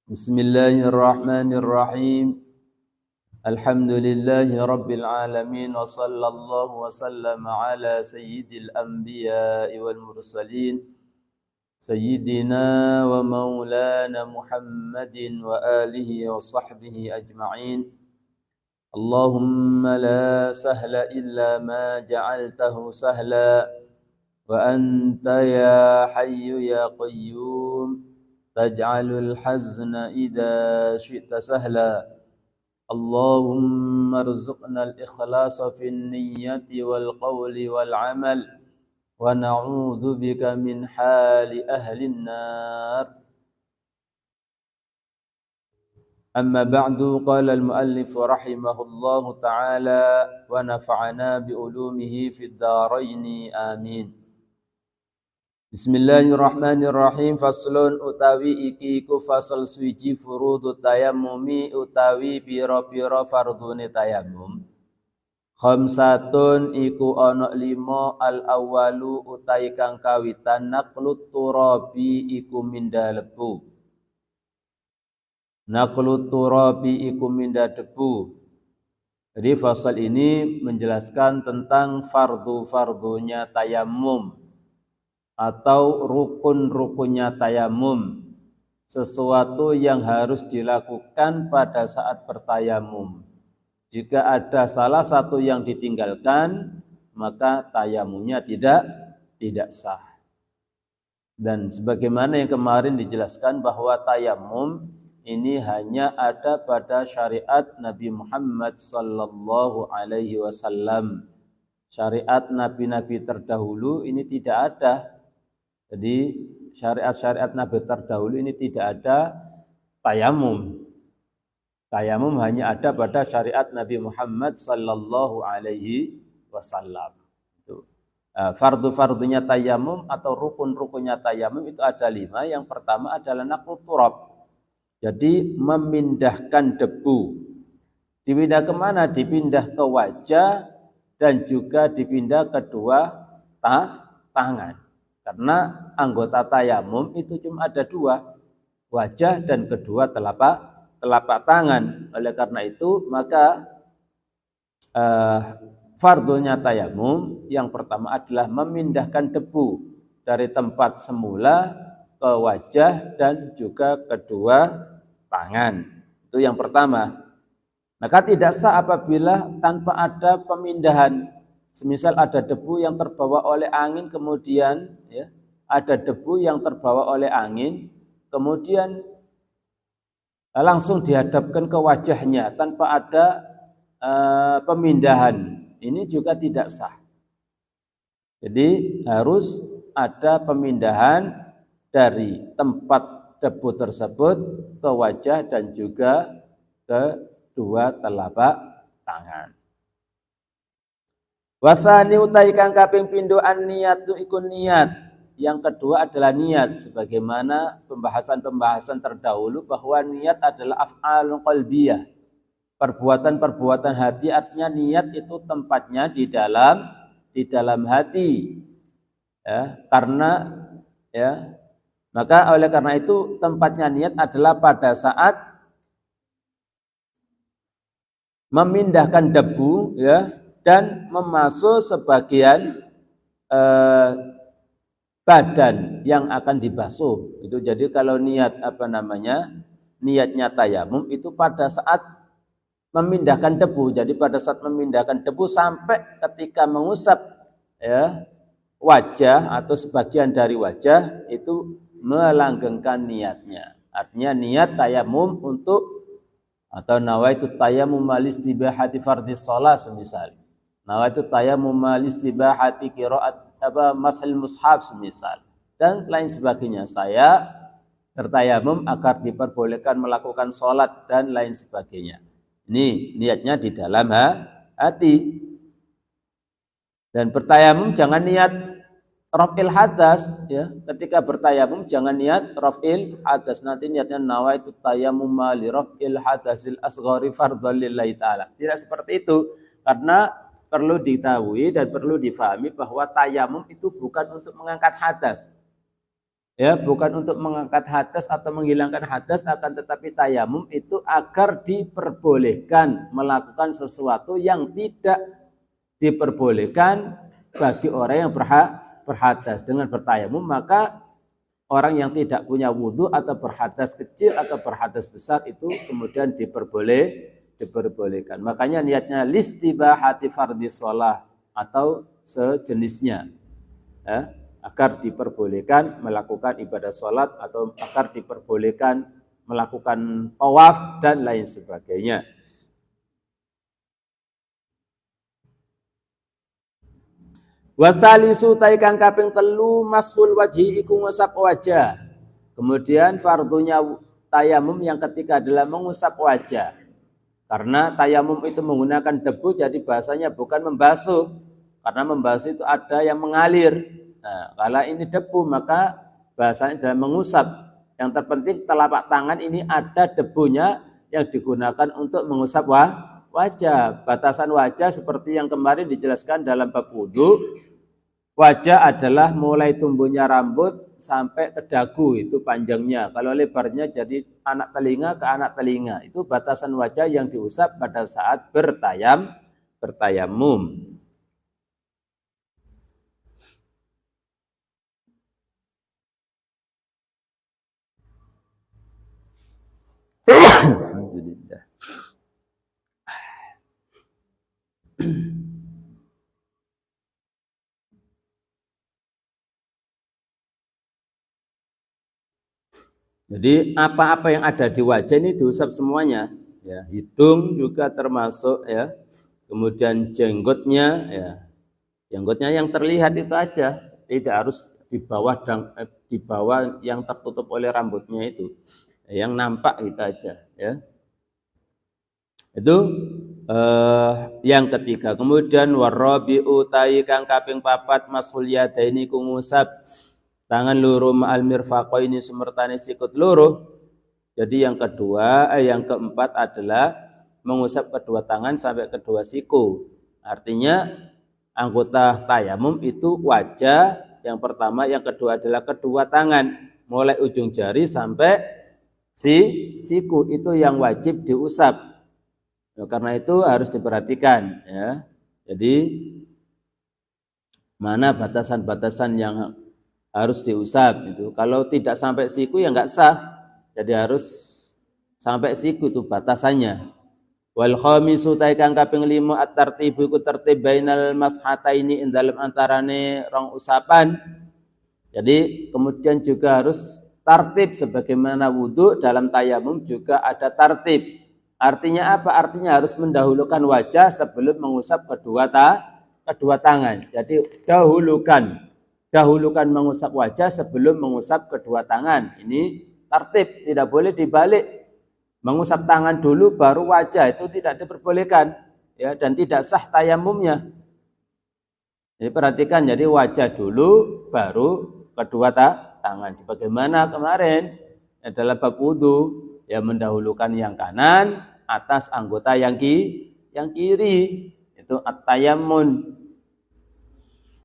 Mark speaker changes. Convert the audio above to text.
Speaker 1: Bismillahirrahmanirrahim. Alhamdulillahi rabbil alamin wa sallallahu wa sallama ala sayyidil anbiya'i wal mursalin sayyidina wa maulana Muhammadin wa alihi wa sahbihi ajma'in. Allahumma la sahla illa ma ja'altahu sahla wa anta ya hayyu ya qayyum taj'alul hazna idza syi'ta sahla. Allahumma rzuqna al-ikhlasa fin niyyati wal qawli wal amal wa na'udzu bika min hali ahlin nar. Amma ba'du, qala al-muallif rahimahullahu ta'ala wa nafa'ana bi ulumihi fid dharain amin. Bismillahirrahmanirrahim. Faslun utawi iki ku fasal suci furudut tayammumi utawi pira-pira fardune tayammum. Khamsatun iku ana 5 al-awwalu utai kang kawitan naqlut turabi iku minda lebu. Naqlut turabi iku minda debu. Jadi fasal ini menjelaskan tentang fardu-fardunya tayammum atau rukun-rukunnya tayamum, sesuatu yang harus dilakukan pada saat bertayamum. Jika ada salah satu yang ditinggalkan, maka tayamumnya tidak sah. Dan sebagaimana yang kemarin dijelaskan bahwa tayamum ini hanya ada pada syariat Nabi Muhammad sallallahu alaihi wasallam. Syariat nabi-nabi terdahulu ini tidak ada. Jadi syariat-syariat Nabi terdahulu ini tidak ada tayamum. Tayamum hanya ada pada syariat Nabi Muhammad sallallahu alaihi wasallam. Itu. Fardu-fardunya tayamum atau rukun-rukunnya tayamum itu ada 5. Yang pertama adalah naqlut turab. Jadi memindahkan debu. Dipindah kemana? Dipindah ke wajah dan juga dipindah kedua tangan. Karena anggota tayamum itu cuma ada 2, wajah dan kedua telapak tangan. Oleh karena itu maka fardunya tayamum yang pertama adalah memindahkan debu dari tempat semula ke wajah dan juga kedua tangan. Itu yang pertama. Maka tidak sah apabila tanpa ada pemindahan. Semisal ada debu yang terbawa oleh angin, kemudian ada debu yang terbawa oleh angin, kemudian langsung dihadapkan ke wajahnya tanpa ada pemindahan. Ini juga tidak sah. Jadi harus ada pemindahan dari tempat debu tersebut ke wajah dan juga ke kedua telapak tangan. Wasani utai kang kaping pindho an-niyat iku niat. Yang kedua adalah niat, sebagaimana pembahasan-pembahasan terdahulu bahwa niat adalah af'alun qalbiyah. Perbuatan-perbuatan hati, artinya niat itu tempatnya di dalam hati. Maka oleh karena itu tempatnya niat adalah pada saat memindahkan debu dan memasuk sebagian badan yang akan dibasuh. Itu jadi kalau niat niatnya tayamum itu pada saat memindahkan debu. Jadi pada saat memindahkan debu sampai ketika mengusap wajah atau sebagian dari wajah itu melanggengkan niatnya. Artinya niat tayamum untuk atau nawaitu tayammum listibahati fardhis shalah semisal. Nawaitu tayammum listibahati qiraat mashal mushaf semisal dan lain sebagainya. Saya bertayamum agar diperbolehkan melakukan sholat dan lain sebagainya. Ini niatnya di dalam hati. Dan bertayamum jangan niat raf'il hadas ketika bertayamum jangan niat raf'il hadas. Nanti niatnya nawaitu tayammum li raf'il hadasil asghari fardhan lillahi ta'ala. Tidak seperti itu, karena perlu diketahui dan perlu difahami bahwa tayamum itu bukan untuk mengangkat hadas. Ya, bukan untuk mengangkat hadas atau menghilangkan hadas, akan tetapi tayamum itu agar diperbolehkan melakukan sesuatu yang tidak diperbolehkan bagi orang yang berhadas. Dengan bertayamum maka orang yang tidak punya wudhu atau berhadas kecil atau berhadas besar itu kemudian diperbolehkan. Makanya niatnya listibahati fardhi shalah atau sejenisnya. Ya, agar diperbolehkan melakukan ibadah sholat atau agar diperbolehkan melakukan tawaf dan lain sebagainya. Wasalisu taikang kaping telu mashul wajhi iku ngusap wajah. Kemudian fardunya tayamum yang ketiga adalah mengusap wajah. Karena tayamum itu menggunakan debu, jadi bahasanya bukan membasuh. Karena membasuh itu ada yang mengalir. Nah, kalau ini debu maka bahasanya adalah mengusap. Yang terpenting telapak tangan ini ada debunya yang digunakan untuk mengusap wajah. Batasan wajah seperti yang kemarin dijelaskan dalam bab wudu. Wajah adalah mulai tumbuhnya rambut sampai ke dagu, itu panjangnya. Kalau lebarnya jadi anak telinga ke anak telinga. Itu batasan wajah yang diusap pada saat bertayamum. Alhamdulillah. Jadi apa-apa yang ada di wajah ini diusap semuanya, ya. Hidung juga termasuk, ya. Kemudian jenggotnya, ya. Jenggotnya yang terlihat itu aja, tidak harus di bawah yang tertutup oleh rambutnya itu. Yang nampak itu aja, ya. Itu yang ketiga. Kemudian warabi'u ta'i kang kaping papat mashul yadaini ku ngusap tangan loro ma'al mirfaqaini sumertane sikut loro. Jadi yang keempat adalah mengusap kedua tangan sampai kedua siku. Artinya anggota tayamum itu wajah yang pertama, yang kedua adalah kedua tangan, mulai ujung jari sampai siku itu yang wajib diusap. Nah, karena itu harus diperhatikan, ya. Jadi mana batasan-batasan yang harus diusap itu. Kalau tidak sampai siku ya enggak sah. Jadi harus sampai siku itu batasannya. Wal khamisu taikang kaping 5 at-tartibu iku tertib bainal mashataini ing dalem antarane rong usapan. Jadi kemudian juga harus tartib sebagaimana wudu, dalam tayamum juga ada tartib. Artinya apa? Artinya harus mendahulukan wajah sebelum mengusap kedua tangan. Jadi dahulukan mengusap wajah sebelum mengusap kedua tangan. Ini tartib, tidak boleh dibalik. Mengusap tangan dulu baru wajah, itu tidak diperbolehkan, ya, dan tidak sah tayamumnya. Jadi perhatikan, jadi wajah dulu baru kedua tangan. Sebagaimana kemarin adalah bab wudu, ya, mendahulukan yang kanan atas anggota yang kiri. Itu at-tayammun.